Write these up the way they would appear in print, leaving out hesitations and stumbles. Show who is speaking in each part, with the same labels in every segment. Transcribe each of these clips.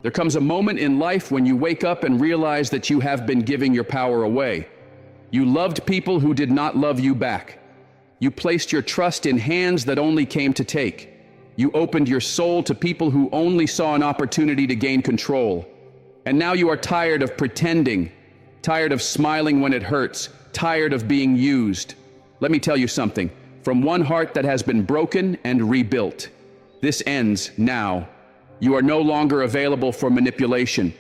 Speaker 1: There comes a moment in life when you wake up and realize that you have been giving your power away. You loved people who did not love you back. You placed your trust in hands that only came to take. You opened your soul to people who only saw an opportunity to gain control. And now you are tired of pretending, tired of smiling when it hurts, tired of being used. Let me tell you something. From one heart that has been broken and rebuilt, this ends now. You are no longer available for manipulation.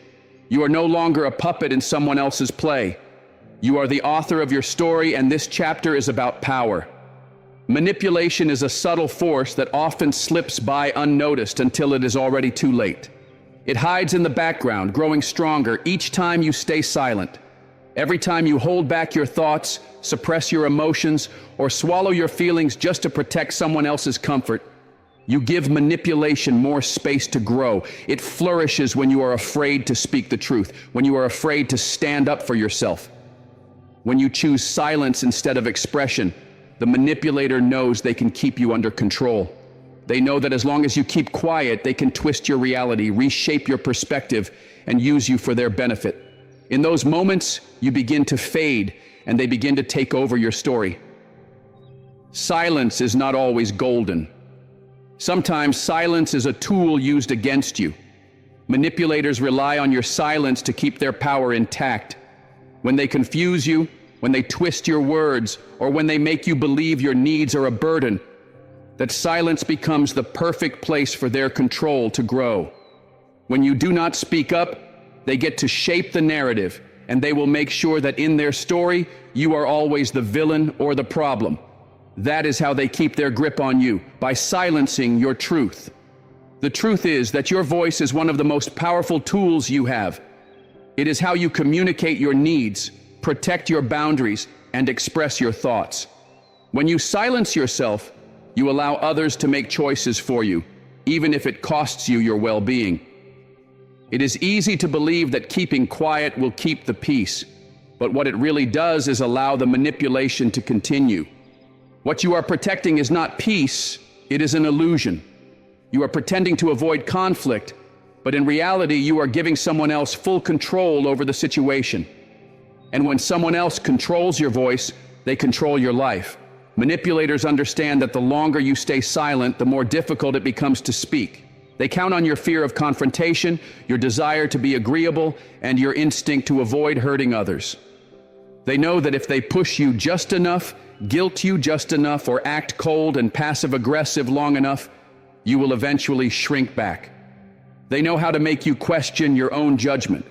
Speaker 1: You are no longer a puppet in someone else's play. You are the author of your story, and this chapter is about power. Manipulation is a subtle force that often slips by unnoticed until it is already too late. It hides in the background, growing stronger each time you stay silent. Every time you hold back your thoughts, suppress your emotions, or swallow your feelings just to protect someone else's comfort, you give manipulation more space to grow. It flourishes when you are afraid to speak the truth, when you are afraid to stand up for yourself. When you choose silence instead of expression, the manipulator knows they can keep you under control. They know that as long as you keep quiet, they can twist your reality, reshape your perspective, and use you for their benefit. In those moments, you begin to fade, and they begin to take over your story. Silence is not always golden. Sometimes silence is a tool used against you. Manipulators rely on your silence to keep their power intact. When they confuse you, when they twist your words, or when they make you believe your needs are a burden, that silence becomes the perfect place for their control to grow. When you do not speak up, they get to shape the narrative, and they will make sure that in their story, you are always the villain or the problem. That is how they keep their grip on you, by silencing your truth. The truth is that your voice is one of the most powerful tools you have. It is how you communicate your needs, protect your boundaries, and express your thoughts. When you silence yourself, you allow others to make choices for you, even if it costs you your well-being. It is easy to believe that keeping quiet will keep the peace, but what it really does is allow the manipulation to continue. What you are protecting is not peace, it is an illusion. You are pretending to avoid conflict, but in reality you are giving someone else full control over the situation. And when someone else controls your voice, they control your life. Manipulators understand that the longer you stay silent, the more difficult it becomes to speak. They count on your fear of confrontation, your desire to be agreeable, and your instinct to avoid hurting others. They know that if they push you just enough, guilt you just enough, or act cold and passive-aggressive long enough, you will eventually shrink back. They know how to make you question your own judgment.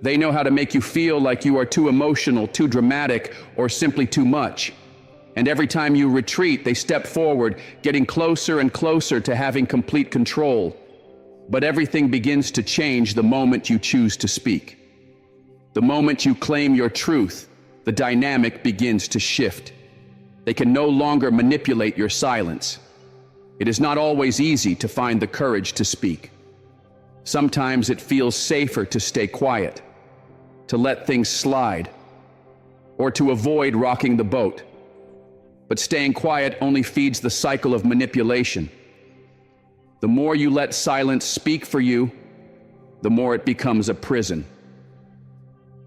Speaker 1: They know how to make you feel like you are too emotional, too dramatic, or simply too much. And every time you retreat, they step forward, getting closer and closer to having complete control. But everything begins to change the moment you choose to speak. The moment you claim your truth, the dynamic begins to shift. They can no longer manipulate your silence. It is not always easy to find the courage to speak. Sometimes it feels safer to stay quiet, to let things slide, or to avoid rocking the boat. But staying quiet only feeds the cycle of manipulation. The more you let silence speak for you, the more it becomes a prison.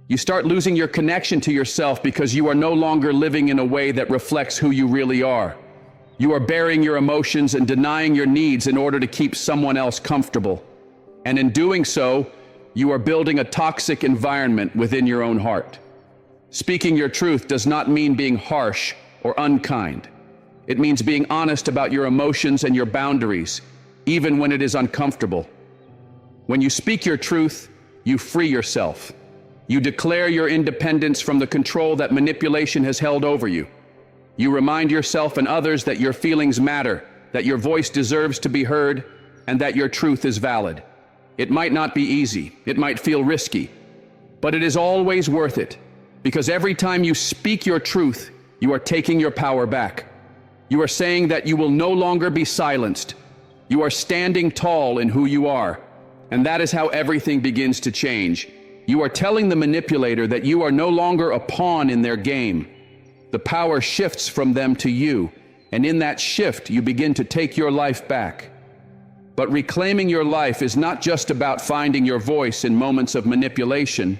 Speaker 1: You start losing your connection to yourself because you are no longer living in a way that reflects who you really are. You are burying your emotions and denying your needs in order to keep someone else comfortable. And in doing so, you are building a toxic environment within your own heart. Speaking your truth does not mean being harsh or unkind. It means being honest about your emotions and your boundaries, even when it is uncomfortable. When you speak your truth, you free yourself. You declare your independence from the control that manipulation has held over you. You remind yourself and others that your feelings matter, that your voice deserves to be heard, and that your truth is valid. It might not be easy, it might feel risky, but it is always worth it, because every time you speak your truth, you are taking your power back. You are saying that you will no longer be silenced. You are standing tall in who you are, and that is how everything begins to change. You are telling the manipulator that you are no longer a pawn in their game. The power shifts from them to you, and in that shift, you begin to take your life back. But reclaiming your life is not just about finding your voice in moments of manipulation.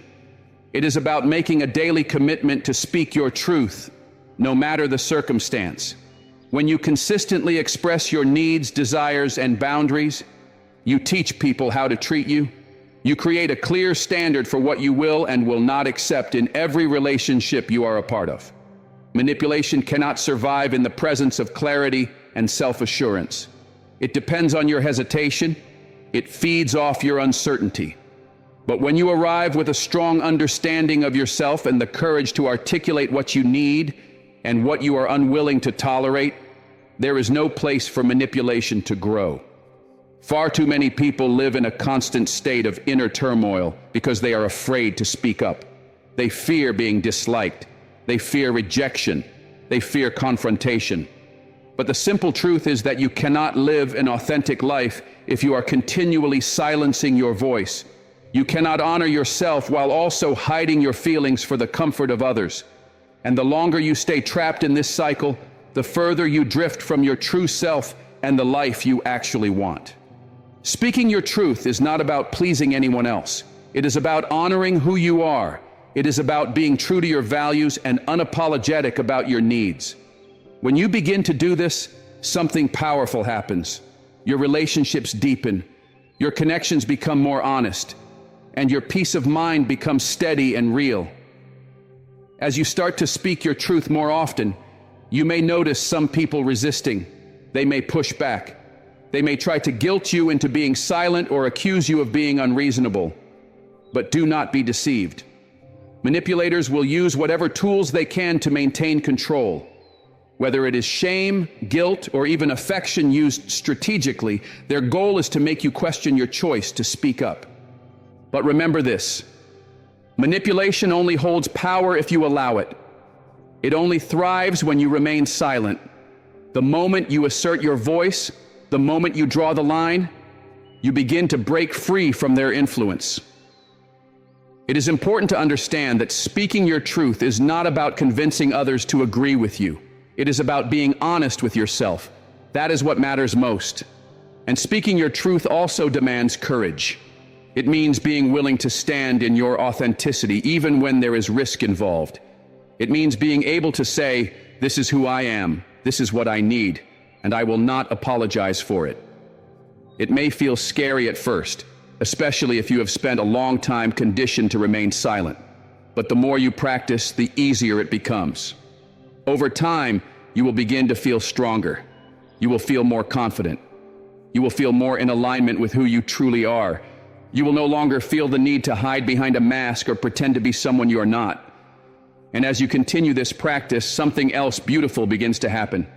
Speaker 1: It is about making a daily commitment to speak your truth, no matter the circumstance. When you consistently express your needs, desires, and boundaries, you teach people how to treat you. You create a clear standard for what you will and will not accept in every relationship you are a part of. Manipulation cannot survive in the presence of clarity and self-assurance. It depends on your hesitation. It feeds off your uncertainty. But when you arrive with a strong understanding of yourself and the courage to articulate what you need and what you are unwilling to tolerate, there is no place for manipulation to grow. Far too many people live in a constant state of inner turmoil because they are afraid to speak up. They fear being disliked. They fear rejection. They fear confrontation. But the simple truth is that you cannot live an authentic life if you are continually silencing your voice. You cannot honor yourself while also hiding your feelings for the comfort of others. And the longer you stay trapped in this cycle, the further you drift from your true self and the life you actually want. Speaking your truth is not about pleasing anyone else. It is about honoring who you are. It is about being true to your values and unapologetic about your needs. When you begin to do this, something powerful happens. Your relationships deepen, your connections become more honest, and your peace of mind becomes steady and real. As you start to speak your truth more often, you may notice some people resisting. They may push back. They may try to guilt you into being silent or accuse you of being unreasonable. But do not be deceived. Manipulators will use whatever tools they can to maintain control. Whether it is shame, guilt, or even affection used strategically, their goal is to make you question your choice to speak up. But remember this: manipulation only holds power if you allow it. It only thrives when you remain silent. The moment you assert your voice, the moment you draw the line, you begin to break free from their influence. It is important to understand that speaking your truth is not about convincing others to agree with you. It is about being honest with yourself. That is what matters most. And speaking your truth also demands courage. It means being willing to stand in your authenticity even when there is risk involved. It means being able to say, "This is who I am, this is what I need, and I will not apologize for it." It may feel scary at first, especially if you have spent a long time conditioned to remain silent. But the more you practice, the easier it becomes. Over time, you will begin to feel stronger. You will feel more confident. You will feel more in alignment with who you truly are. You will no longer feel the need to hide behind a mask or pretend to be someone you are not. And as you continue this practice, something else beautiful begins to happen.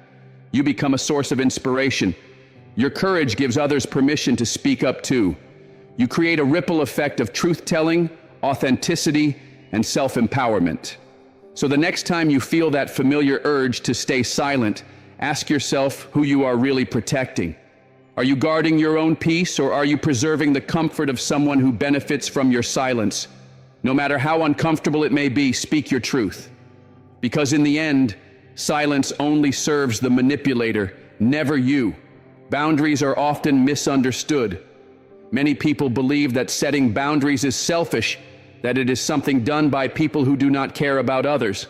Speaker 1: You become a source of inspiration. Your courage gives others permission to speak up too. You create a ripple effect of truth-telling, authenticity, and self-empowerment. So the next time you feel that familiar urge to stay silent, ask yourself who you are really protecting. Are you guarding your own peace, or are you preserving the comfort of someone who benefits from your silence? No matter how uncomfortable it may be, speak your truth. Because in the end, silence only serves the manipulator, never you. Boundaries are often misunderstood. Many people believe that setting boundaries is selfish, that it is something done by people who do not care about others.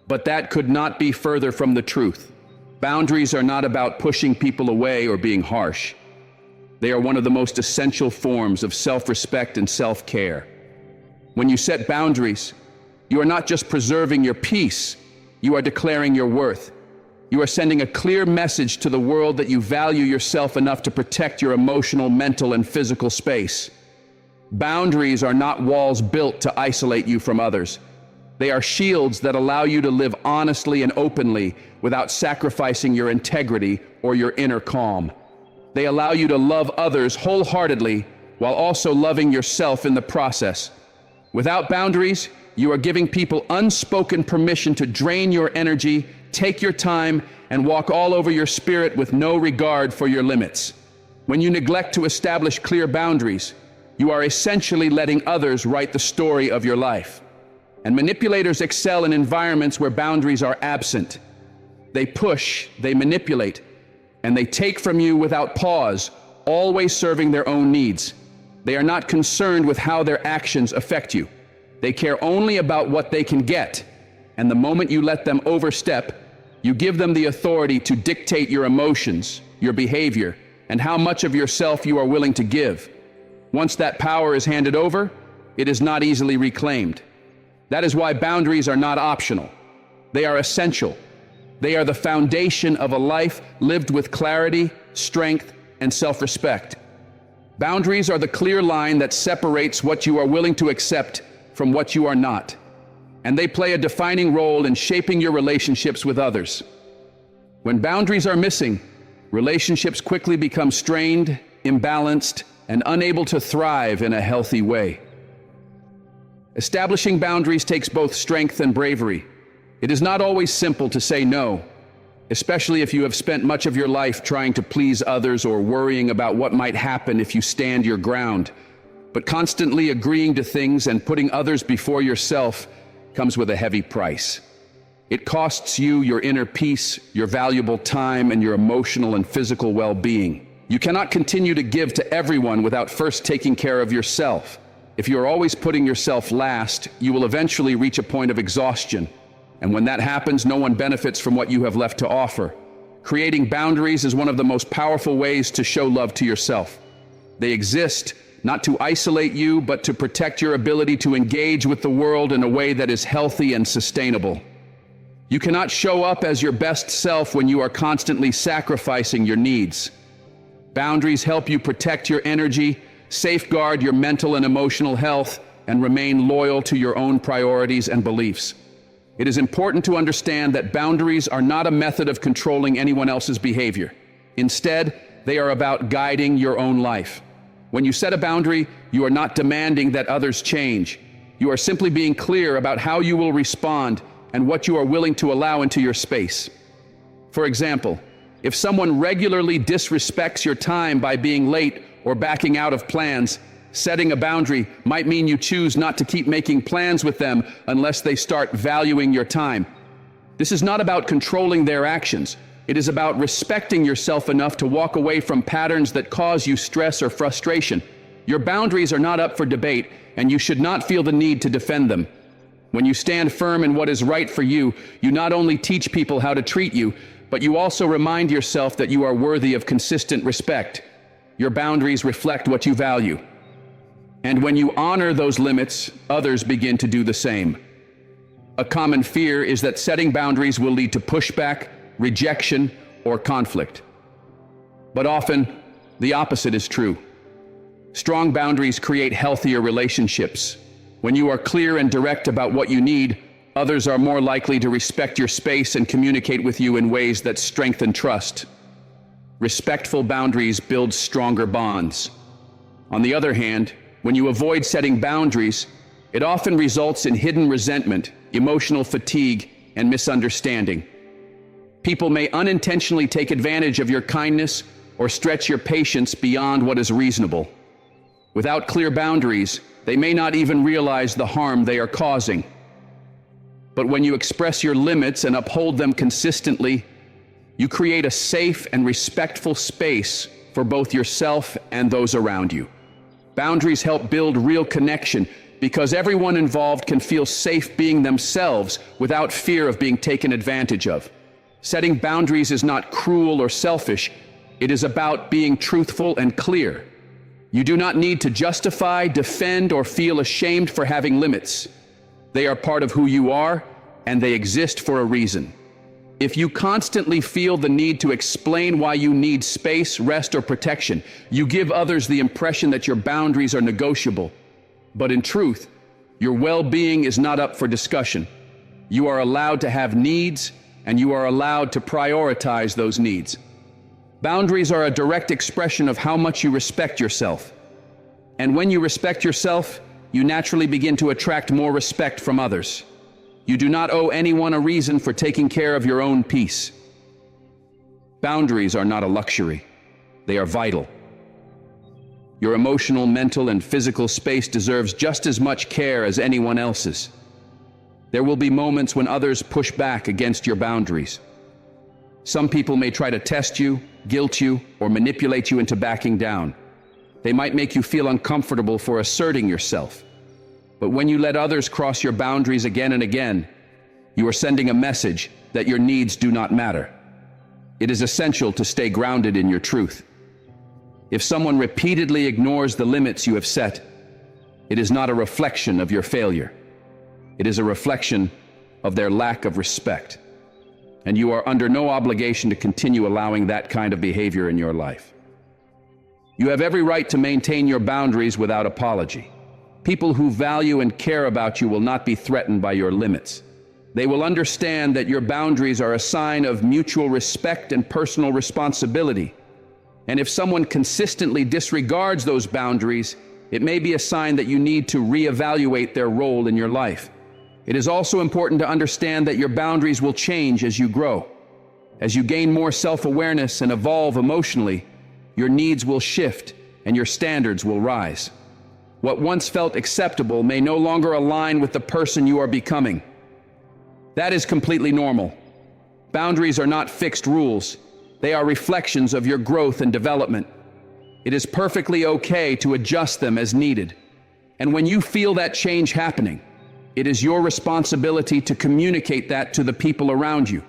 Speaker 1: But that could not be further from the truth. Boundaries are not about pushing people away or being harsh. They are one of the most essential forms of self-respect and self-care. When you set boundaries, you are not just preserving your peace, you are declaring your worth. You are sending a clear message to the world that you value yourself enough to protect your emotional, mental, and physical space. Boundaries are not walls built to isolate you from others. They are shields that allow you to live honestly and openly without sacrificing your integrity or your inner calm. They allow you to love others wholeheartedly while also loving yourself in the process. Without boundaries, you are giving people unspoken permission to drain your energy, take your time, and walk all over your spirit with no regard for your limits. When you neglect to establish clear boundaries, you are essentially letting others write the story of your life. And manipulators excel in environments where boundaries are absent. They push, they manipulate, and they take from you without pause, always serving their own needs. They are not concerned with how their actions affect you. They care only about what they can get. And the moment you let them overstep, you give them the authority to dictate your emotions, your behavior, and how much of yourself you are willing to give. Once that power is handed over, it is not easily reclaimed. That is why boundaries are not optional. They are essential. They are the foundation of a life lived with clarity, strength, and self-respect. Boundaries are the clear line that separates what you are willing to accept from what you are not. And they play a defining role in shaping your relationships with others. When boundaries are missing, relationships quickly become strained, imbalanced, and unable to thrive in a healthy way. Establishing boundaries takes both strength and bravery. It is not always simple to say no, especially if you have spent much of your life trying to please others or worrying about what might happen if you stand your ground. But constantly agreeing to things and putting others before yourself comes with a heavy price. It costs you your inner peace, your valuable time, and your emotional and physical well-being. You cannot continue to give to everyone without first taking care of yourself. If you are always putting yourself last, you will eventually reach a point of exhaustion. And when that happens, no one benefits from what you have left to offer. Creating boundaries is one of the most powerful ways to show love to yourself. They exist not to isolate you, but to protect your ability to engage with the world in a way that is healthy and sustainable. You cannot show up as your best self when you are constantly sacrificing your needs. Boundaries help you protect your energy, safeguard your mental and emotional health, and remain loyal to your own priorities and beliefs. It is important to understand that boundaries are not a method of controlling anyone else's behavior. Instead, they are about guiding your own life. When you set a boundary, you are not demanding that others change. You are simply being clear about how you will respond and what you are willing to allow into your space. For example, if someone regularly disrespects your time by being late or backing out of plans, setting a boundary might mean you choose not to keep making plans with them unless they start valuing your time. This is not about controlling their actions. It is about respecting yourself enough to walk away from patterns that cause you stress or frustration. Your boundaries are not up for debate, and you should not feel the need to defend them. When you stand firm in what is right for you, you not only teach people how to treat you, but you also remind yourself that you are worthy of consistent respect. Your boundaries reflect what you value. And when you honor those limits, others begin to do the same. A common fear is that setting boundaries will lead to pushback, rejection, or conflict. But often, the opposite is true. Strong boundaries create healthier relationships. When you are clear and direct about what you need, others are more likely to respect your space and communicate with you in ways that strengthen trust. Respectful boundaries build stronger bonds. On the other hand, when you avoid setting boundaries, it often results in hidden resentment, emotional fatigue, and misunderstanding. People may unintentionally take advantage of your kindness or stretch your patience beyond what is reasonable. Without clear boundaries, they may not even realize the harm they are causing. But when you express your limits and uphold them consistently, you create a safe and respectful space for both yourself and those around you. Boundaries help build real connection because everyone involved can feel safe being themselves without fear of being taken advantage of. Setting boundaries is not cruel or selfish. It is about being truthful and clear. You do not need to justify, defend, or feel ashamed for having limits. They are part of who you are, and they exist for a reason. If you constantly feel the need to explain why you need space, rest, or protection, you give others the impression that your boundaries are negotiable. But in truth, your well-being is not up for discussion. You are allowed to have needs, and you are allowed to prioritize those needs. Boundaries are a direct expression of how much you respect yourself. And when you respect yourself, you naturally begin to attract more respect from others. You do not owe anyone a reason for taking care of your own peace. Boundaries are not a luxury. They are vital. Your emotional, mental, and physical space deserves just as much care as anyone else's. There will be moments when others push back against your boundaries. Some people may try to test you, guilt you, or manipulate you into backing down. They might make you feel uncomfortable for asserting yourself. But when you let others cross your boundaries again and again, you are sending a message that your needs do not matter. It is essential to stay grounded in your truth. If someone repeatedly ignores the limits you have set, it is not a reflection of your failure. It is a reflection of their lack of respect. And you are under no obligation to continue allowing that kind of behavior in your life. You have every right to maintain your boundaries without apology. People who value and care about you will not be threatened by your limits. They will understand that your boundaries are a sign of mutual respect and personal responsibility. And if someone consistently disregards those boundaries, it may be a sign that you need to reevaluate their role in your life. It is also important to understand that your boundaries will change as you grow. As you gain more self-awareness and evolve emotionally, your needs will shift and your standards will rise. What once felt acceptable may no longer align with the person you are becoming. That is completely normal. Boundaries are not fixed rules. They are reflections of your growth and development. It is perfectly okay to adjust them as needed. And when you feel that change happening, it is your responsibility to communicate that to the people around you.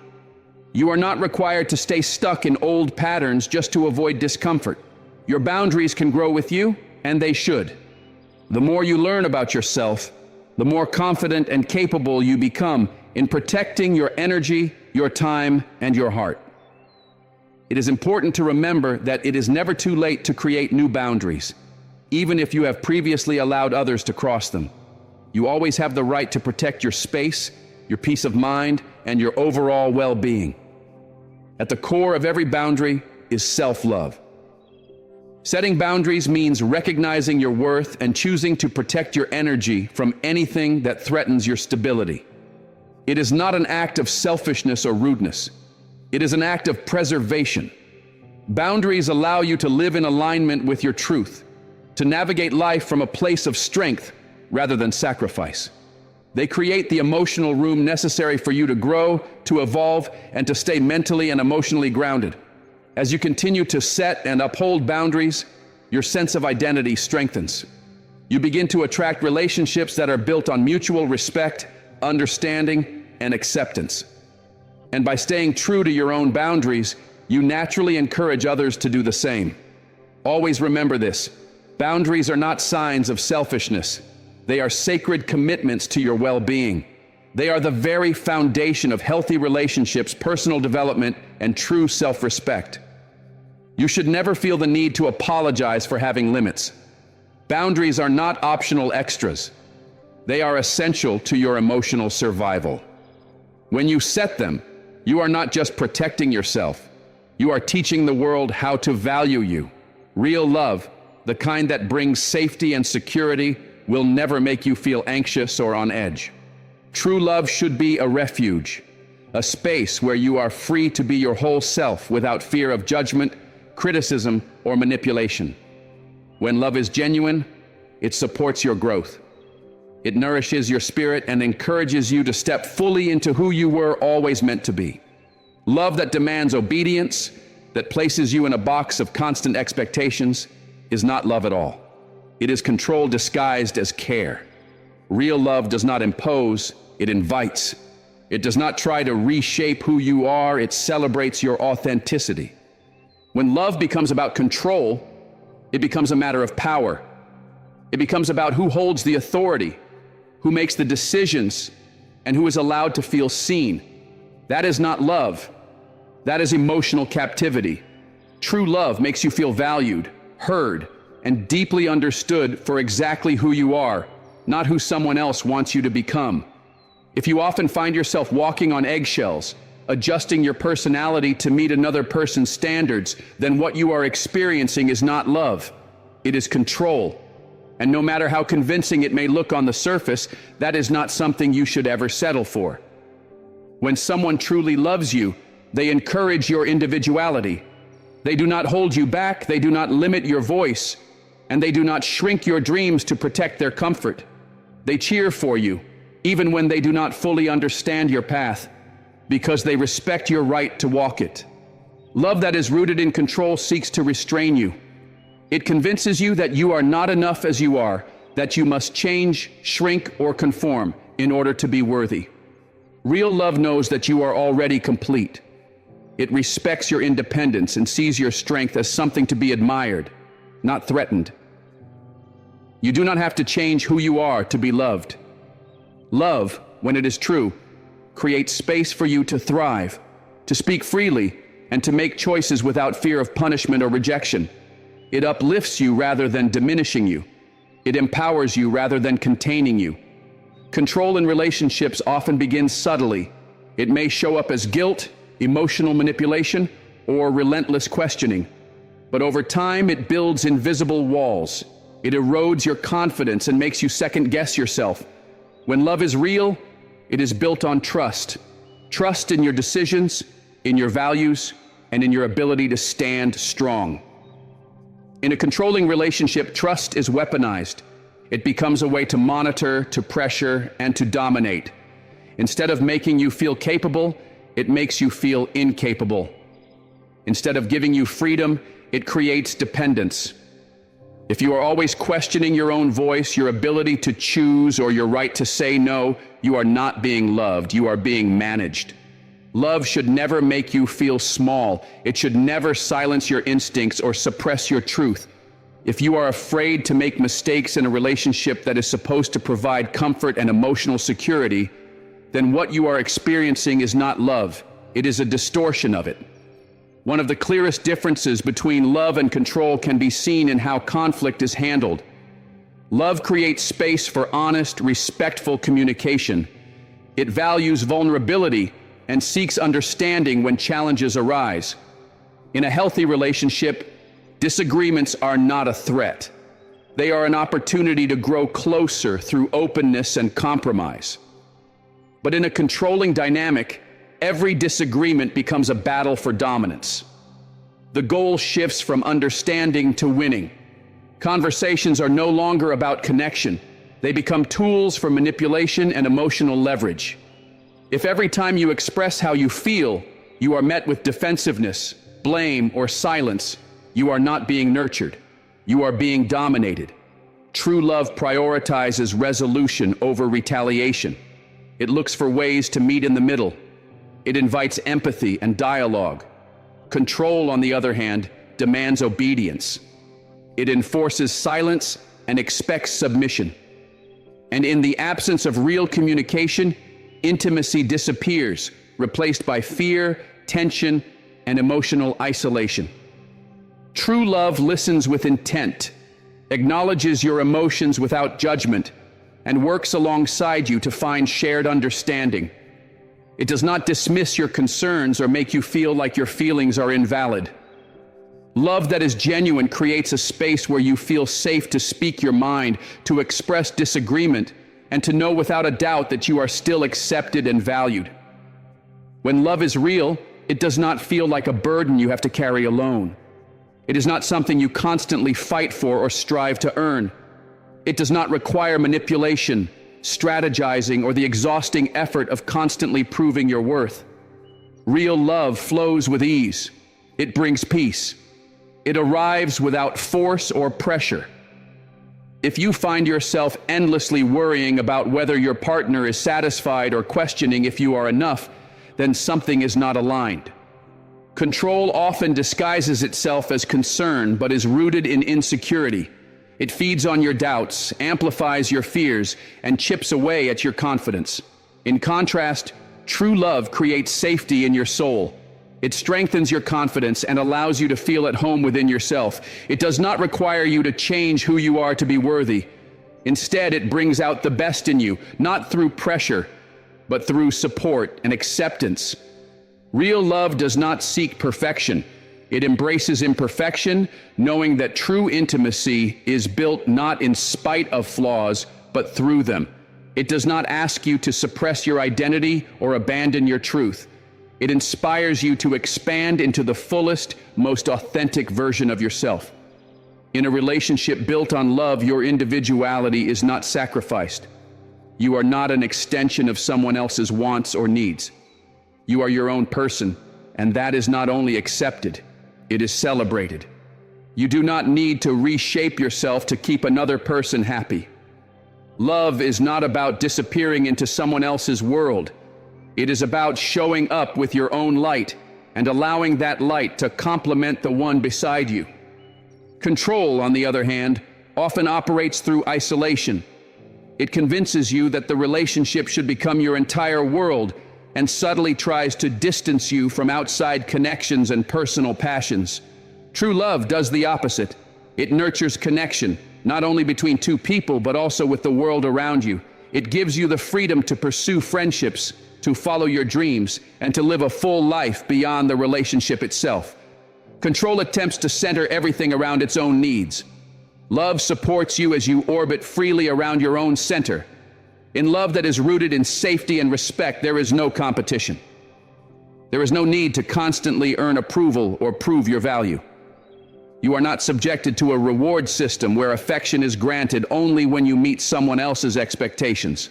Speaker 1: You are not required to stay stuck in old patterns just to avoid discomfort. Your boundaries can grow with you, and they should. The more you learn about yourself, the more confident and capable you become in protecting your energy, your time, and your heart. It is important to remember that it is never too late to create new boundaries, even if you have previously allowed others to cross them. You always have the right to protect your space, your peace of mind, and your overall well-being. At the core of every boundary is self-love. Setting boundaries means recognizing your worth and choosing to protect your energy from anything that threatens your stability. It is not an act of selfishness or rudeness. It is an act of preservation. Boundaries allow you to live in alignment with your truth, to navigate life from a place of strength rather than sacrifice. They create the emotional room necessary for you to grow, to evolve, and to stay mentally and emotionally grounded. As you continue to set and uphold boundaries, your sense of identity strengthens. You begin to attract relationships that are built on mutual respect, understanding, and acceptance. And by staying true to your own boundaries, you naturally encourage others to do the same. Always remember this: boundaries are not signs of selfishness. They are sacred commitments to your well-being. They are the very foundation of healthy relationships, personal development, and true self-respect. You should never feel the need to apologize for having limits. Boundaries are not optional extras. They are essential to your emotional survival. When you set them, you are not just protecting yourself. You are teaching the world how to value you. Real love, the kind that brings safety and security, will never make you feel anxious or on edge. True love should be a refuge, a space where you are free to be your whole self without fear of judgment, criticism, or manipulation. When love is genuine, it supports your growth. It nourishes your spirit and encourages you to step fully into who you were always meant to be. Love that demands obedience, that places you in a box of constant expectations, is not love at all. It is control disguised as care. Real love does not impose, it invites. It does not try to reshape who you are, it celebrates your authenticity. When love becomes about control, it becomes a matter of power. It becomes about who holds the authority, who makes the decisions, and who is allowed to feel seen. That is not love. That is emotional captivity. True love makes you feel valued, heard, and deeply understood for exactly who you are, not who someone else wants you to become. If you often find yourself walking on eggshells, adjusting your personality to meet another person's standards, then what you are experiencing is not love. It is control. And no matter how convincing it may look on the surface, that is not something you should ever settle for. When someone truly loves you, they encourage your individuality. They do not hold you back, they do not limit your voice, and they do not shrink your dreams to protect their comfort. They cheer for you, even when they do not fully understand your path, because they respect your right to walk it. Love that is rooted in control seeks to restrain you. It convinces you that you are not enough as you are, that you must change, shrink, or conform in order to be worthy. Real love knows that you are already complete. It respects your independence and sees your strength as something to be admired, not threatened. You do not have to change who you are to be loved. Love, when it is true, creates space for you to thrive, to speak freely, and to make choices without fear of punishment or rejection. It uplifts you rather than diminishing you. It empowers you rather than containing you. Control in relationships often begins subtly. It may show up as guilt, emotional manipulation, or relentless questioning. But over time, it builds invisible walls. It erodes your confidence and makes you second-guess yourself. When love is real, it is built on trust. Trust in your decisions, in your values, and in your ability to stand strong. In a controlling relationship, trust is weaponized. It becomes a way to monitor, to pressure, and to dominate. Instead of making you feel capable, it makes you feel incapable. Instead of giving you freedom, it creates dependence. If you are always questioning your own voice, your ability to choose, or your right to say no, you are not being loved, you are being managed. Love should never make you feel small. It should never silence your instincts or suppress your truth. If you are afraid to make mistakes in a relationship that is supposed to provide comfort and emotional security, then what you are experiencing is not love. It is a distortion of it. One of the clearest differences between love and control can be seen in how conflict is handled. Love creates space for honest, respectful communication. It values vulnerability and seeks understanding when challenges arise. In a healthy relationship, disagreements are not a threat. They are an opportunity to grow closer through openness and compromise. But in a controlling dynamic, every disagreement becomes a battle for dominance. The goal shifts from understanding to winning. Conversations are no longer about connection. They become tools for manipulation and emotional leverage. If every time you express how you feel, you are met with defensiveness, blame, or silence, you are not being nurtured. You are being dominated. True love prioritizes resolution over retaliation. It looks for ways to meet in the middle. It invites empathy and dialogue. Control, on the other hand, demands obedience. It enforces silence and expects submission. And in the absence of real communication, intimacy disappears, replaced by fear, tension, and emotional isolation. True love listens with intent, acknowledges your emotions without judgment, and works alongside you to find shared understanding. It does not dismiss your concerns or make you feel like your feelings are invalid. Love that is genuine creates a space where you feel safe to speak your mind, to express disagreement, and to know without a doubt that you are still accepted and valued. When love is real, it does not feel like a burden you have to carry alone. It is not something you constantly fight for or strive to earn. It does not require manipulation, strategizing, or the exhausting effort of constantly proving your worth. Real love flows with ease. It brings peace. It arrives without force or pressure. If you find yourself endlessly worrying about whether your partner is satisfied or questioning if you are enough, then something is not aligned. Control often disguises itself as concern, but is rooted in insecurity. It feeds on your doubts, amplifies your fears, and chips away at your confidence. In contrast, true love creates safety in your soul. It strengthens your confidence and allows you to feel at home within yourself. It does not require you to change who you are to be worthy. Instead, it brings out the best in you, not through pressure, but through support and acceptance. Real love does not seek perfection. It embraces imperfection, knowing that true intimacy is built not in spite of flaws, but through them. It does not ask you to suppress your identity or abandon your truth. It inspires you to expand into the fullest, most authentic version of yourself. In a relationship built on love, your individuality is not sacrificed. You are not an extension of someone else's wants or needs. You are your own person, and that is not only accepted, it is celebrated. You do not need to reshape yourself to keep another person happy. Love is not about disappearing into someone else's world. It is about showing up with your own light and allowing that light to complement the one beside you. Control, on the other hand, often operates through isolation. It convinces you that the relationship should become your entire world and subtly tries to distance you from outside connections and personal passions. True love does the opposite. It nurtures connection, not only between two people, but also with the world around you. It gives you the freedom to pursue friendships, to follow your dreams, and to live a full life beyond the relationship itself. Control attempts to center everything around its own needs. Love supports you as you orbit freely around your own center. In love that is rooted in safety and respect, there is no competition. There is no need to constantly earn approval or prove your value. You are not subjected to a reward system where affection is granted only when you meet someone else's expectations.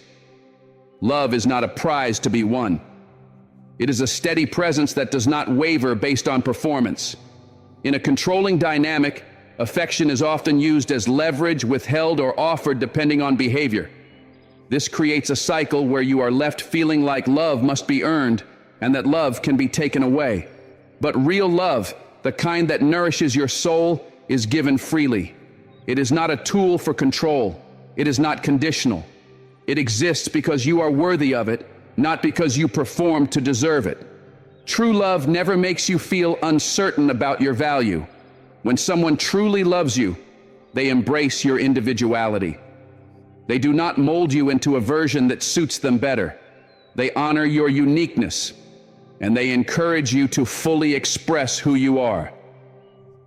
Speaker 1: Love is not a prize to be won. It is a steady presence that does not waver based on performance. In a controlling dynamic, affection is often used as leverage, withheld, or offered depending on behavior. This creates a cycle where you are left feeling like love must be earned and that love can be taken away. But real love, the kind that nourishes your soul, is given freely. It is not a tool for control. It is not conditional. It exists because you are worthy of it, not because you perform to deserve it. True love never makes you feel uncertain about your value. When someone truly loves you, they embrace your individuality. They do not mold you into a version that suits them better. They honor your uniqueness, and they encourage you to fully express who you are.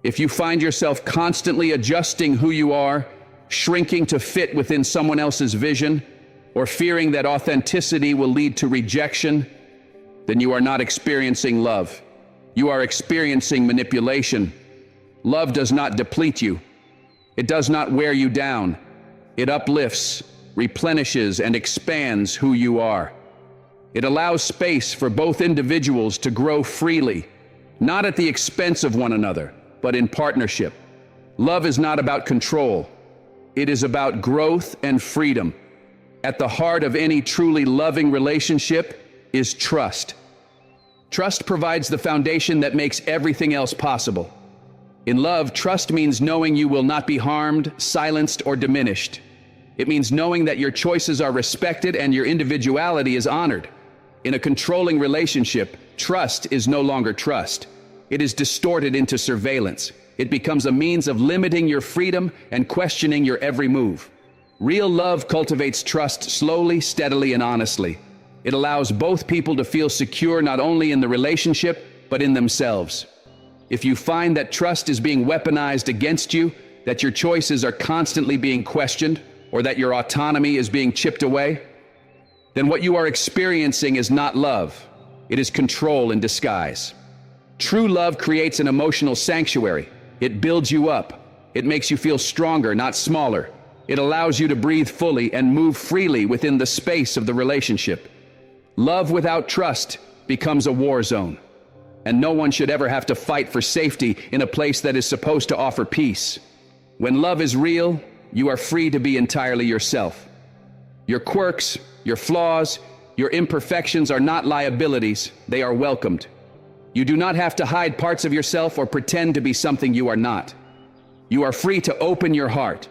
Speaker 1: If you find yourself constantly adjusting who you are, shrinking to fit within someone else's vision, or fearing that authenticity will lead to rejection, then you are not experiencing love. You are experiencing manipulation. Love does not deplete you. It does not wear you down. It uplifts, replenishes, and expands who you are. It allows space for both individuals to grow freely, not at the expense of one another, but in partnership. Love is not about control. It is about growth and freedom. At the heart of any truly loving relationship is trust. Trust provides the foundation that makes everything else possible. In love, trust means knowing you will not be harmed, silenced, or diminished. It means knowing that your choices are respected and your individuality is honored. In a controlling relationship, trust is no longer trust. It is distorted into surveillance. It becomes a means of limiting your freedom and questioning your every move. Real love cultivates trust slowly, steadily, and honestly. It allows both people to feel secure not only in the relationship, but in themselves. If you find that trust is being weaponized against you, that your choices are constantly being questioned, or that your autonomy is being chipped away, then what you are experiencing is not love. It is control in disguise. True love creates an emotional sanctuary. It builds you up. It makes you feel stronger, not smaller. It allows you to breathe fully and move freely within the space of the relationship. Love without trust becomes a war zone, and no one should ever have to fight for safety in a place that is supposed to offer peace. When love is real, you are free to be entirely yourself. Your quirks, your flaws, your imperfections are not liabilities, they are welcomed. You do not have to hide parts of yourself or pretend to be something you are not. You are free to open your heart,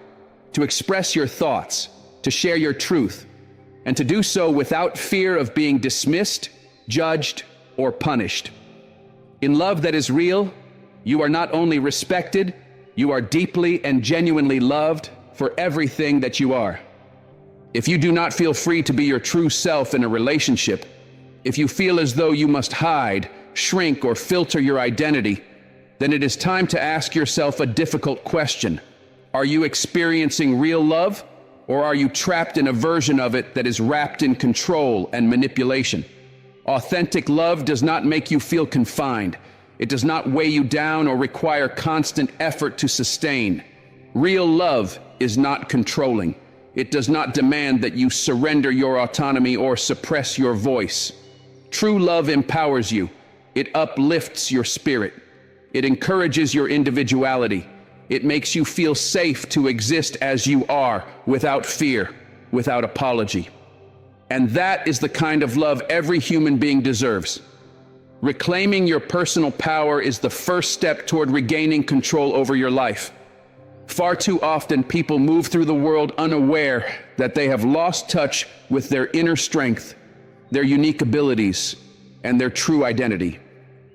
Speaker 1: to express your thoughts, to share your truth, and to do so without fear of being dismissed, judged, or punished. In love that is real, you are not only respected, you are deeply and genuinely loved for everything that you are. If you do not feel free to be your true self in a relationship, if you feel as though you must hide, shrink, or filter your identity, then it is time to ask yourself a difficult question. Are you experiencing real love, or are you trapped in a version of it that is wrapped in control and manipulation? Authentic love does not make you feel confined. It does not weigh you down or require constant effort to sustain. Real love is not controlling. It does not demand that you surrender your autonomy or suppress your voice. True love empowers you. It uplifts your spirit. It encourages your individuality. It makes you feel safe to exist as you are, without fear, without apology. And that is the kind of love every human being deserves. Reclaiming your personal power is the first step toward regaining control over your life. Far too often, people move through the world unaware that they have lost touch with their inner strength, their unique abilities, and their true identity.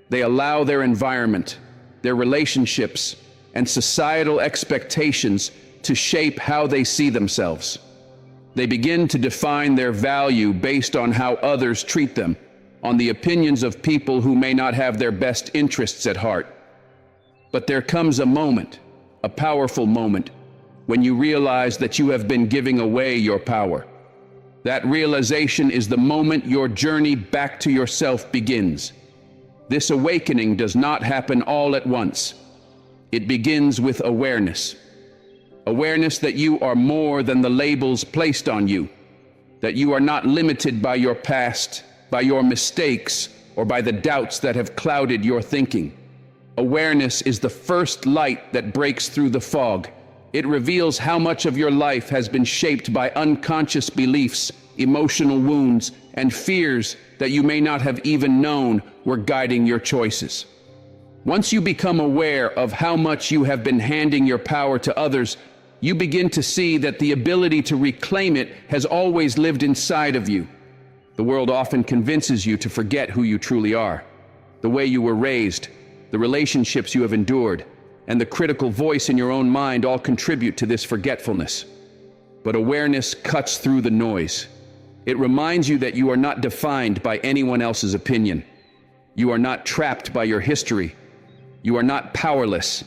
Speaker 1: They allow their environment, their relationships, and societal expectations to shape how they see themselves. They begin to define their value based on how others treat them, on the opinions of people who may not have their best interests at heart. But there comes a moment, a powerful moment, when you realize that you have been giving away your power. That realization is the moment your journey back to yourself begins. This awakening does not happen all at once. It begins with awareness. Awareness that you are more than the labels placed on you, that you are not limited by your past, by your mistakes, or by the doubts that have clouded your thinking. Awareness is the first light that breaks through the fog. It reveals how much of your life has been shaped by unconscious beliefs, emotional wounds, and fears that you may not have even known were guiding your choices. Once you become aware of how much you have been handing your power to others, you begin to see that the ability to reclaim it has always lived inside of you. The world often convinces you to forget who you truly are, the way you were raised, the relationships you have endured, and the critical voice in your own mind all contribute to this forgetfulness. But awareness cuts through the noise. It reminds you that you are not defined by anyone else's opinion. You are not trapped by your history. You are not powerless.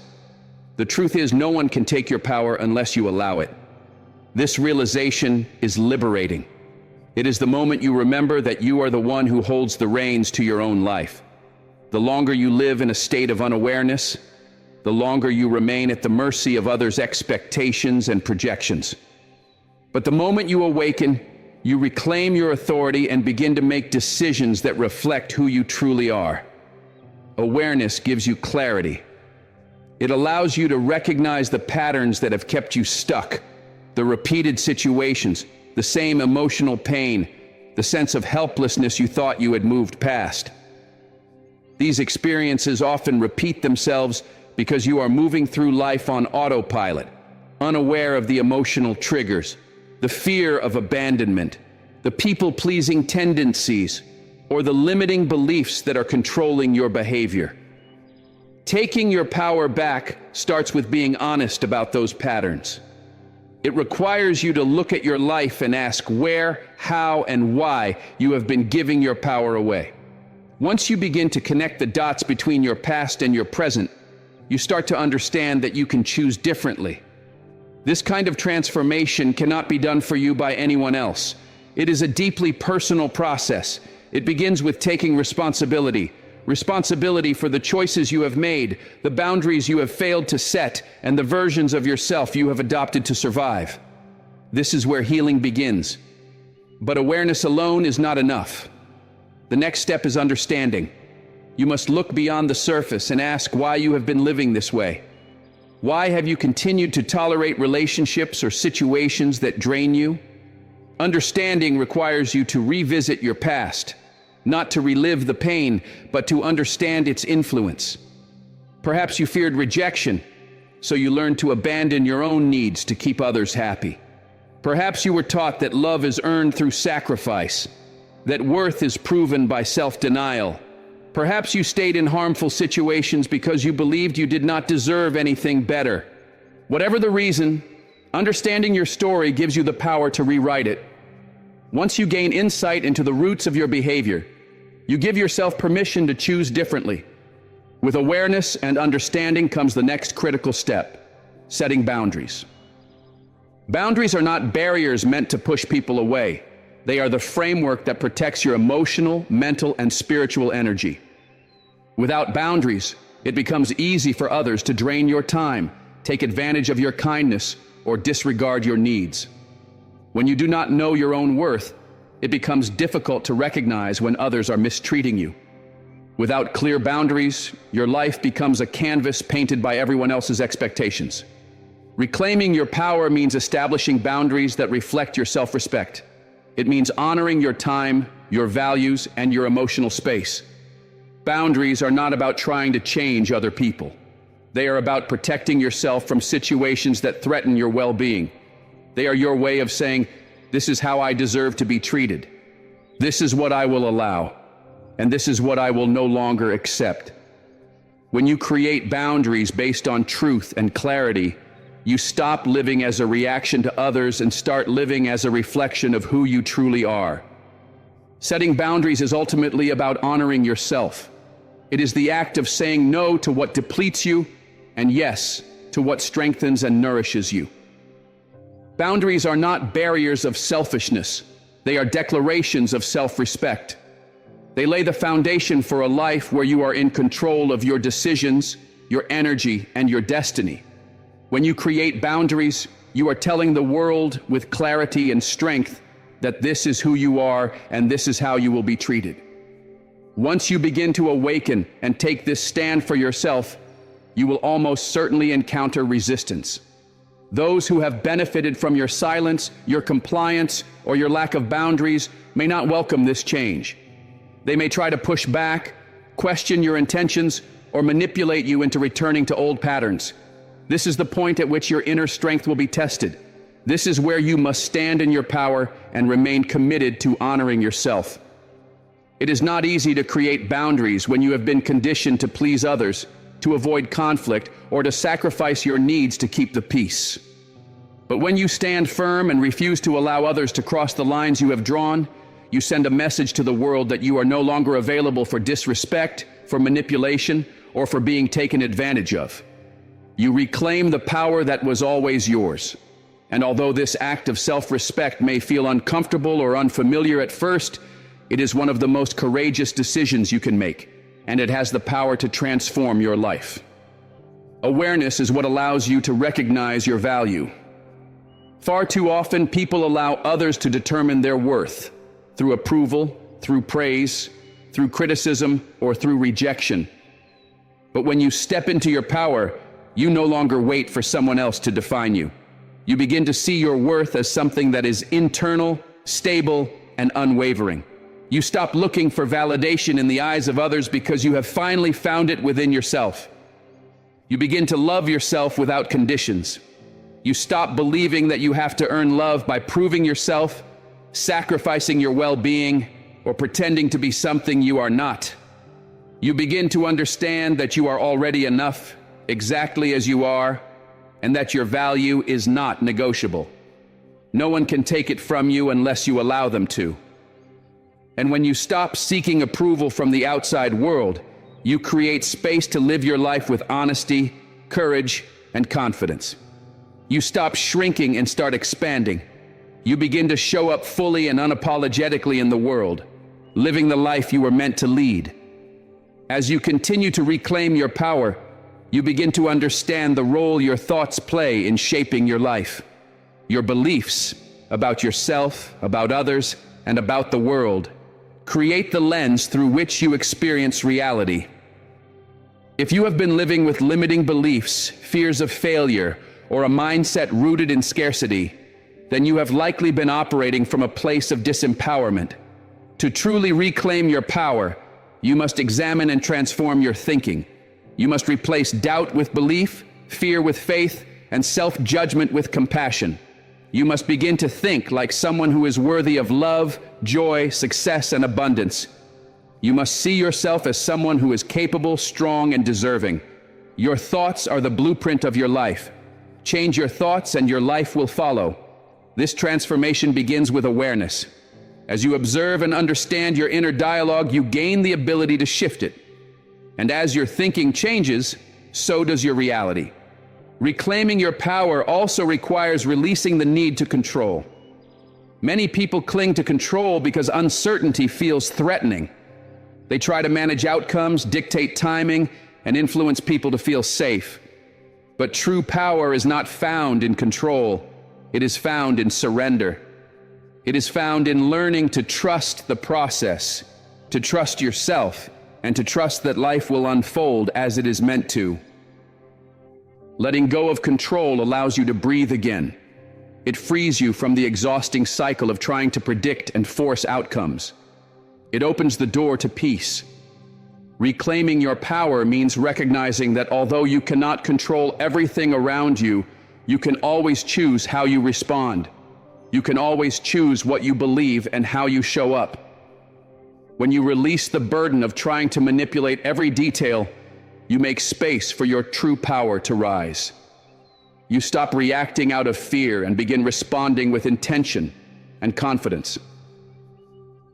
Speaker 1: The truth is, no one can take your power unless you allow it. This realization is liberating. It is the moment you remember that you are the one who holds the reins to your own life. The longer you live in a state of unawareness, the longer you remain at the mercy of others' expectations and projections. But the moment you awaken, you reclaim your authority and begin to make decisions that reflect who you truly are. Awareness gives you clarity. It allows you to recognize the patterns that have kept you stuck, the repeated situations, the same emotional pain, the sense of helplessness you thought you had moved past. These experiences often repeat themselves because you are moving through life on autopilot, unaware of the emotional triggers, the fear of abandonment, the people-pleasing tendencies, or the limiting beliefs that are controlling your behavior. Taking your power back starts with being honest about those patterns. It requires you to look at your life and ask where, how, and why you have been giving your power away. Once you begin to connect the dots between your past and your present, you start to understand that you can choose differently. This kind of transformation cannot be done for you by anyone else. It is a deeply personal process. It begins with taking responsibility for the choices you have made, the boundaries you have failed to set, and the versions of yourself you have adopted to survive. This is where healing begins. But awareness alone is not enough. The next step is understanding. You must look beyond the surface and ask why you have been living this way. Why have you continued to tolerate relationships or situations that drain you? Understanding requires you to revisit your past, not to relive the pain, but to understand its influence. Perhaps you feared rejection, so you learned to abandon your own needs to keep others happy. Perhaps you were taught that love is earned through sacrifice, that worth is proven by self-denial. Perhaps you stayed in harmful situations because you believed you did not deserve anything better. Whatever the reason, understanding your story gives you the power to rewrite it. Once you gain insight into the roots of your behavior, you give yourself permission to choose differently. With awareness and understanding comes the next critical step: setting boundaries. Boundaries are not barriers meant to push people away. They are the framework that protects your emotional, mental, and spiritual energy. Without boundaries, it becomes easy for others to drain your time, take advantage of your kindness, or disregard your needs. When you do not know your own worth, it becomes difficult to recognize when others are mistreating you. Without clear boundaries, your life becomes a canvas painted by everyone else's expectations. Reclaiming your power means establishing boundaries that reflect your self-respect. It means honoring your time, your values, and your emotional space. Boundaries are not about trying to change other people. They are about protecting yourself from situations that threaten your well-being. They are your way of saying, "This is how I deserve to be treated. This is what I will allow, and this is what I will no longer accept." When you create boundaries based on truth and clarity, you stop living as a reaction to others and start living as a reflection of who you truly are. Setting boundaries is ultimately about honoring yourself. It is the act of saying no to what depletes you and yes to what strengthens and nourishes you. Boundaries are not barriers of selfishness. They are declarations of self-respect. They lay the foundation for a life where you are in control of your decisions, your energy, and your destiny. When you create boundaries, you are telling the world with clarity and strength that this is who you are and this is how you will be treated. Once you begin to awaken and take this stand for yourself, you will almost certainly encounter resistance. Those who have benefited from your silence, your compliance, or your lack of boundaries may not welcome this change. They may try to push back, question your intentions, or manipulate you into returning to old patterns. This is the point at which your inner strength will be tested. This is where you must stand in your power and remain committed to honoring yourself. It is not easy to create boundaries when you have been conditioned to please others, to avoid conflict, or to sacrifice your needs to keep the peace. But when you stand firm and refuse to allow others to cross the lines you have drawn, you send a message to the world that you are no longer available for disrespect, for manipulation, or for being taken advantage of. You reclaim the power that was always yours. And although this act of self-respect may feel uncomfortable or unfamiliar at first, it is one of the most courageous decisions you can make, and it has the power to transform your life. Awareness is what allows you to recognize your value. Far too often, people allow others to determine their worth through approval, through praise, through criticism, or through rejection. But when you step into your power, you no longer wait for someone else to define you. You begin to see your worth as something that is internal, stable, and unwavering. You stop looking for validation in the eyes of others because you have finally found it within yourself. You begin to love yourself without conditions. You stop believing that you have to earn love by proving yourself, sacrificing your well-being, or pretending to be something you are not. You begin to understand that you are already enough, exactly as you are, and that your value is not negotiable. No one can take it from you unless you allow them to. And when you stop seeking approval from the outside world, you create space to live your life with honesty, courage, and confidence. You stop shrinking and start expanding. You begin to show up fully and unapologetically in the world, living the life you were meant to lead. As you continue to reclaim your power, you begin to understand the role your thoughts play in shaping your life. Your beliefs about yourself, about others, and about the world create the lens through which you experience reality. If you have been living with limiting beliefs, fears of failure, or a mindset rooted in scarcity, then you have likely been operating from a place of disempowerment. To truly reclaim your power, you must examine and transform your thinking. You must replace doubt with belief, fear with faith, and self-judgment with compassion. You must begin to think like someone who is worthy of love, joy, success, and abundance. You must see yourself as someone who is capable, strong, and deserving. Your thoughts are the blueprint of your life. Change your thoughts and your life will follow. This transformation begins with awareness. As you observe and understand your inner dialogue, you gain the ability to shift it. And as your thinking changes, so does your reality. Reclaiming your power also requires releasing the need to control. Many people cling to control because uncertainty feels threatening. They try to manage outcomes, dictate timing, and influence people to feel safe. But true power is not found in control. It is found in surrender. It is found in learning to trust the process, to trust yourself, and to trust that life will unfold as it is meant to. Letting go of control allows you to breathe again. It frees you from the exhausting cycle of trying to predict and force outcomes. It opens the door to peace. Reclaiming your power means recognizing that although you cannot control everything around you, you can always choose how you respond. You can always choose what you believe and how you show up. When you release the burden of trying to manipulate every detail, you make space for your true power to rise. You stop reacting out of fear and begin responding with intention and confidence.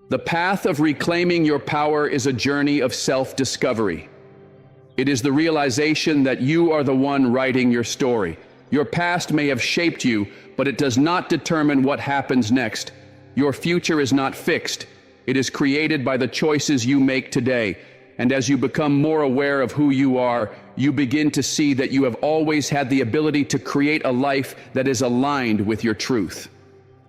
Speaker 1: The path of reclaiming your power is a journey of self-discovery. It is the realization that you are the one writing your story. Your past may have shaped you, but it does not determine what happens next. Your future is not fixed. It is created by the choices you make today. And as you become more aware of who you are, you begin to see that you have always had the ability to create a life that is aligned with your truth.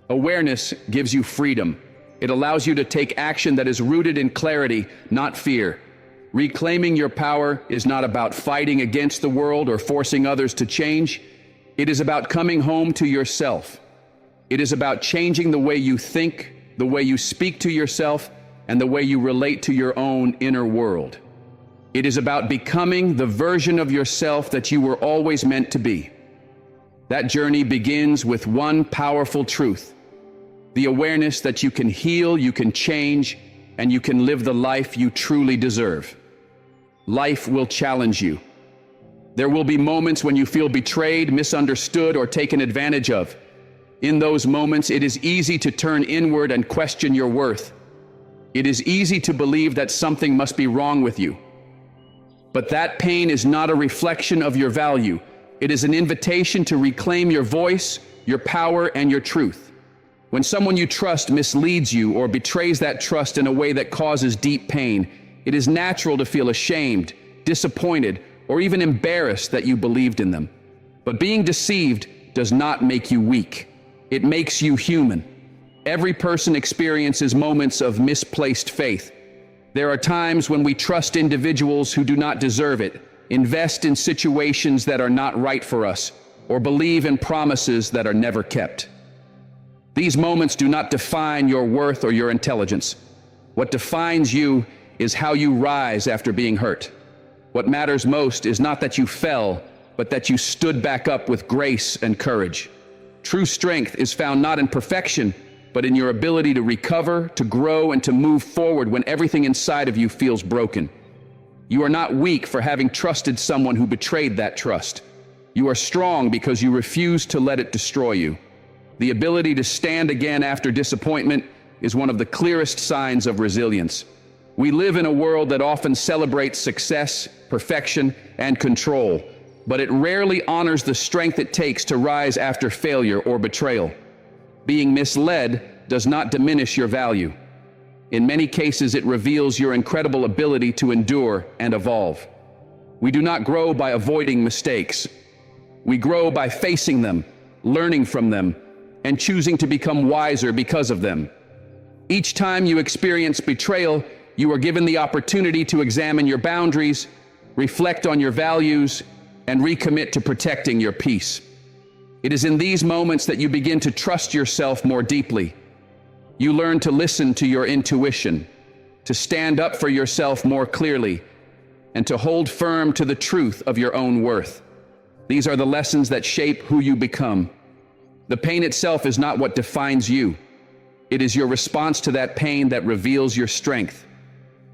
Speaker 1: Awareness gives you freedom. It allows you to take action that is rooted in clarity, not fear. Reclaiming your power is not about fighting against the world or forcing others to change. It is about coming home to yourself. It is about changing the way you think, the way you speak to yourself, and the way you relate to your own inner world. It is about becoming the version of yourself that you were always meant to be. That journey begins with one powerful truth: the awareness that you can heal, you can change, and you can live the life you truly deserve. Life will challenge you. There will be moments when you feel betrayed, misunderstood, or taken advantage of. In those moments, it is easy to turn inward and question your worth. It is easy to believe that something must be wrong with you. But that pain is not a reflection of your value. It is an invitation to reclaim your voice, your power, and your truth. When someone you trust misleads you or betrays that trust in a way that causes deep pain, it is natural to feel ashamed, disappointed, or even embarrassed that you believed in them. But being deceived does not make you weak. It makes you human. Every person experiences moments of misplaced faith. There are times when we trust individuals who do not deserve it, invest in situations that are not right for us, or believe in promises that are never kept. These moments do not define your worth or your intelligence. What defines you is how you rise after being hurt. What matters most is not that you fell, but that you stood back up with grace and courage. True strength is found not in perfection, but in your ability to recover, to grow, and to move forward when everything inside of you feels broken. You are not weak for having trusted someone who betrayed that trust. You are strong because you refuse to let it destroy you. The ability to stand again after disappointment is one of the clearest signs of resilience. We live in a world that often celebrates success, perfection, and control, but it rarely honors the strength it takes to rise after failure or betrayal. Being misled does not diminish your value. In many cases, it reveals your incredible ability to endure and evolve. We do not grow by avoiding mistakes. We grow by facing them, learning from them, and choosing to become wiser because of them. Each time you experience betrayal, you are given the opportunity to examine your boundaries, reflect on your values, and recommit to protecting your peace. It is in these moments that you begin to trust yourself more deeply. You learn to listen to your intuition, to stand up for yourself more clearly, and to hold firm to the truth of your own worth. These are the lessons that shape who you become. The pain itself is not what defines you. It is your response to that pain that reveals your strength.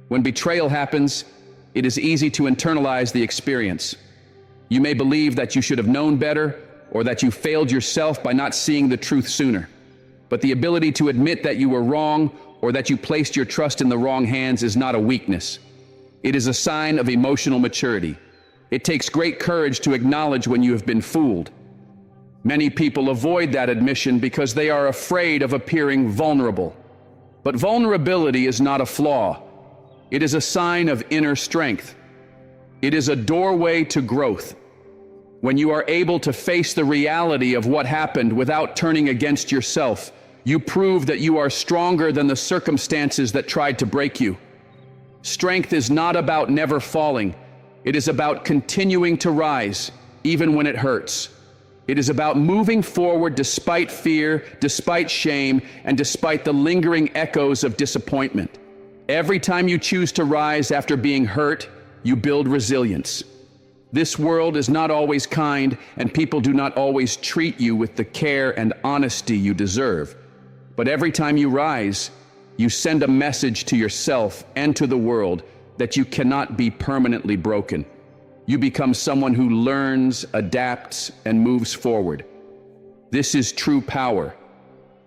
Speaker 1: When betrayal happens, it is easy to internalize the experience. You may believe that you should have known better, or that you failed yourself by not seeing the truth sooner. But the ability to admit that you were wrong or that you placed your trust in the wrong hands is not a weakness. It is a sign of emotional maturity. It takes great courage to acknowledge when you have been fooled. Many people avoid that admission because they are afraid of appearing vulnerable. But vulnerability is not a flaw. It is a sign of inner strength. It is a doorway to growth. When you are able to face the reality of what happened without turning against yourself, you prove that you are stronger than the circumstances that tried to break you. Strength is not about never falling. It is about continuing to rise, even when it hurts. It is about moving forward despite fear, despite shame, and despite the lingering echoes of disappointment. Every time you choose to rise after being hurt, you build resilience. This world is not always kind, and people do not always treat you with the care and honesty you deserve. But every time you rise, you send a message to yourself and to the world that you cannot be permanently broken. You become someone who learns, adapts, and moves forward. This is true power.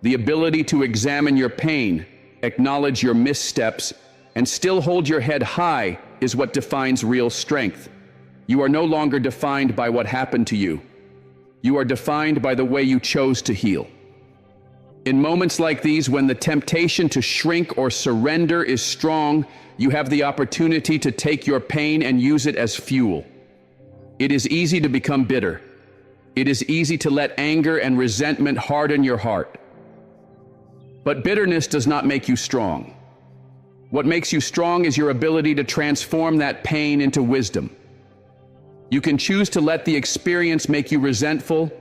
Speaker 1: The ability to examine your pain, acknowledge your missteps, and still hold your head high is what defines real strength. You are no longer defined by what happened to you. You are defined by the way you chose to heal. In moments like these, when the temptation to shrink or surrender is strong, you have the opportunity to take your pain and use it as fuel. It is easy to become bitter. It is easy to let anger and resentment harden your heart. But bitterness does not make you strong. What makes you strong is your ability to transform that pain into wisdom. You can choose to let the experience make you resentful,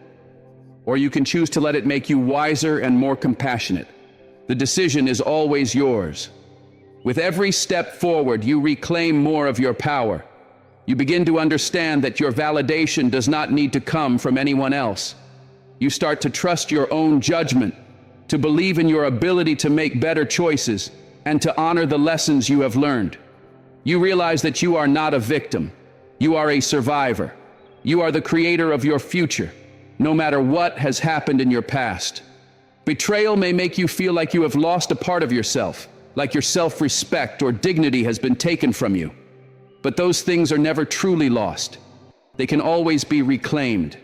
Speaker 1: or you can choose to let it make you wiser and more compassionate. The decision is always yours. With every step forward, you reclaim more of your power. You begin to understand that your validation does not need to come from anyone else. You start to trust your own judgment, to believe in your ability to make better choices, and to honor the lessons you have learned. You realize that you are not a victim. You are a survivor. You are the creator of your future, no matter what has happened in your past. Betrayal may make you feel like you have lost a part of yourself, like your self-respect or dignity has been taken from you. But those things are never truly lost. They can always be reclaimed.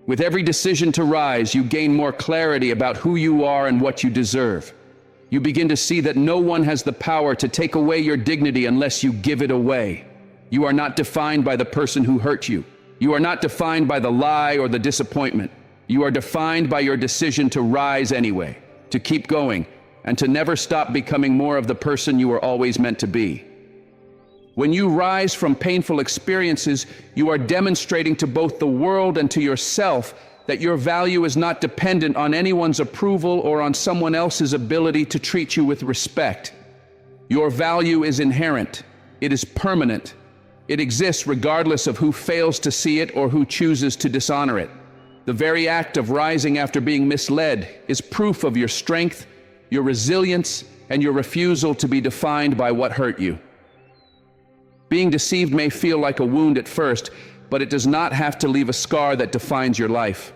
Speaker 1: With every decision to rise, you gain more clarity about who you are and what you deserve. You begin to see that no one has the power to take away your dignity unless you give it away. You are not defined by the person who hurt you. You are not defined by the lie or the disappointment. You are defined by your decision to rise anyway, to keep going, and to never stop becoming more of the person you were always meant to be. When you rise from painful experiences, you are demonstrating to both the world and to yourself that your value is not dependent on anyone's approval or on someone else's ability to treat you with respect. Your value is inherent. It is permanent. It exists regardless of who fails to see it or who chooses to dishonor it. The very act of rising after being misled is proof of your strength, your resilience, and your refusal to be defined by what hurt you. Being deceived may feel like a wound at first, but it does not have to leave a scar that defines your life.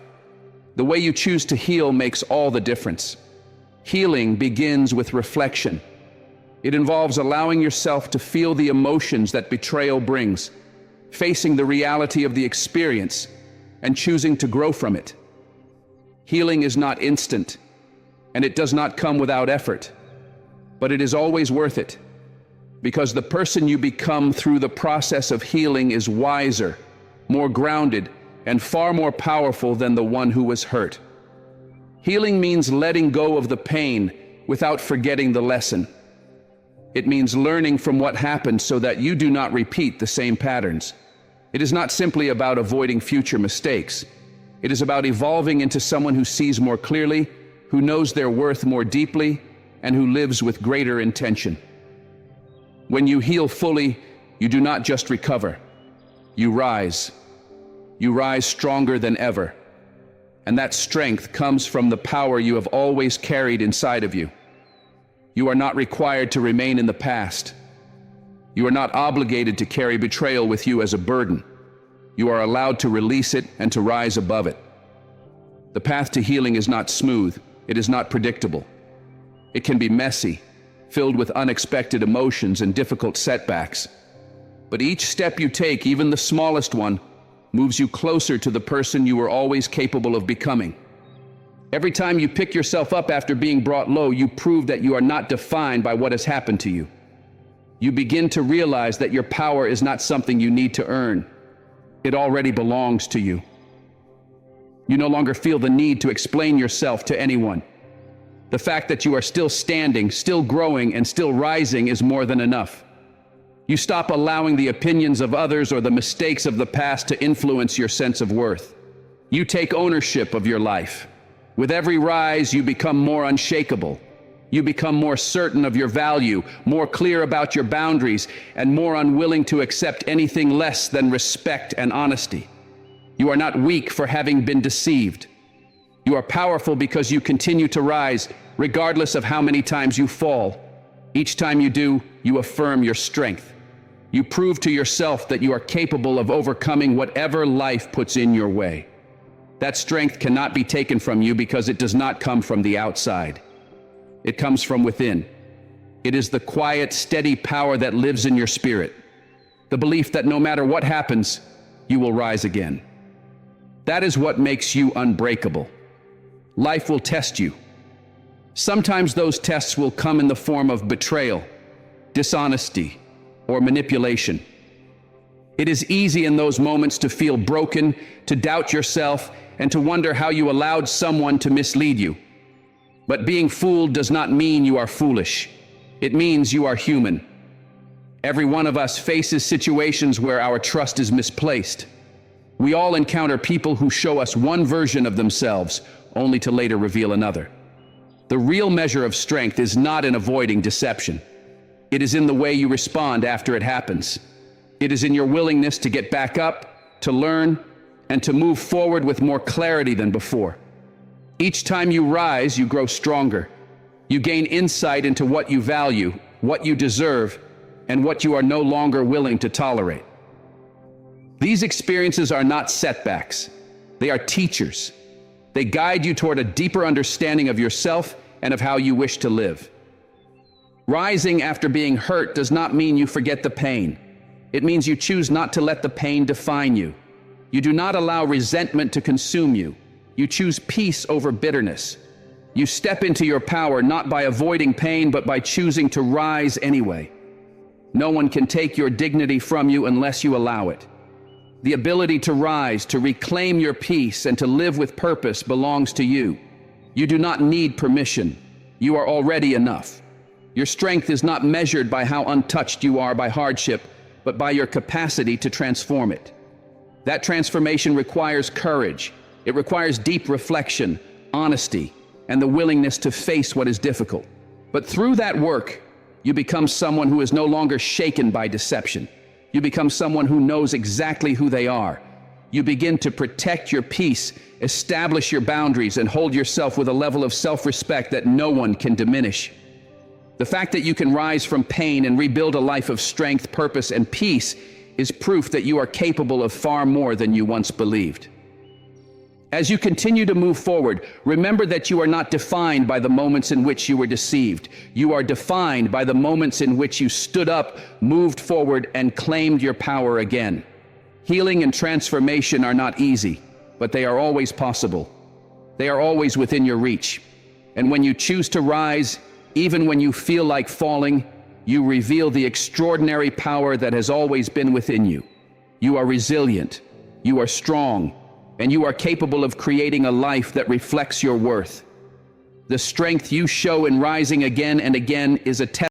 Speaker 1: The way you choose to heal makes all the difference. Healing begins with reflection. It involves allowing yourself to feel the emotions that betrayal brings, facing the reality of the experience, and choosing to grow from it. Healing is not instant, and it does not come without effort, but it is always worth it, because the person you become through the process of healing is wiser, more grounded, and far more powerful than the one who was hurt. Healing means letting go of the pain without forgetting the lesson. It means learning from what happened so that you do not repeat the same patterns. It is not simply about avoiding future mistakes. It is about evolving into someone who sees more clearly, who knows their worth more deeply, and who lives with greater intention. When you heal fully, you do not just recover. You rise. You rise stronger than ever. And that strength comes from the power you have always carried inside of you. You are not required to remain in the past. You are not obligated to carry betrayal with you as a burden. You are allowed to release it and to rise above it. The path to healing is not smooth. It is not predictable. It can be messy, filled with unexpected emotions and difficult setbacks. But each step you take, even the smallest one, moves you closer to the person you were always capable of becoming. Every time you pick yourself up after being brought low, you prove that you are not defined by what has happened to you. You begin to realize that your power is not something you need to earn. It already belongs to you. You no longer feel the need to explain yourself to anyone. The fact that you are still standing, still growing, and still rising is more than enough. You stop allowing the opinions of others or the mistakes of the past to influence your sense of worth. You take ownership of your life. With every rise, you become more unshakable. You become more certain of your value, more clear about your boundaries, and more unwilling to accept anything less than respect and honesty. You are not weak for having been deceived. You are powerful because you continue to rise, regardless of how many times you fall. Each time you do, you affirm your strength. You prove to yourself that you are capable of overcoming whatever life puts in your way. That strength cannot be taken from you because it does not come from the outside. It comes from within. It is the quiet, steady power that lives in your spirit. The belief that no matter what happens, you will rise again. That is what makes you unbreakable. Life will test you. Sometimes those tests will come in the form of betrayal, dishonesty, or manipulation. It is easy in those moments to feel broken, to doubt yourself, and to wonder how you allowed someone to mislead you. But being fooled does not mean you are foolish. It means you are human. Every one of us faces situations where our trust is misplaced. We all encounter people who show us one version of themselves, only to later reveal another. The real measure of strength is not in avoiding deception. It is in the way you respond after it happens. It is in your willingness to get back up, to learn, and to move forward with more clarity than before. Each time you rise, you grow stronger. You gain insight into what you value, what you deserve, and what you are no longer willing to tolerate. These experiences are not setbacks. They are teachers. They guide you toward a deeper understanding of yourself and of how you wish to live. Rising after being hurt does not mean you forget the pain. It means you choose not to let the pain define you. You do not allow resentment to consume you. You choose peace over bitterness. You step into your power not by avoiding pain, but by choosing to rise anyway. No one can take your dignity from you unless you allow it. The ability to rise, to reclaim your peace, and to live with purpose belongs to you. You do not need permission. You are already enough. Your strength is not measured by how untouched you are by hardship, but by your capacity to transform it. That transformation requires courage. It requires deep reflection, honesty, and the willingness to face what is difficult. But through that work, you become someone who is no longer shaken by deception. You become someone who knows exactly who they are. You begin to protect your peace, establish your boundaries, and hold yourself with a level of self-respect that no one can diminish. The fact that you can rise from pain and rebuild a life of strength, purpose, and peace is proof that you are capable of far more than you once believed. As you continue to move forward, remember that you are not defined by the moments in which you were deceived. You are defined by the moments in which you stood up, moved forward, and claimed your power again. Healing and transformation are not easy, but they are always possible. They are always within your reach. And when you choose to rise, even when you feel like falling, you reveal the extraordinary power that has always been within you. You are resilient, you are strong, and you are capable of creating a life that reflects your worth. The strength you show in rising again and again is a testament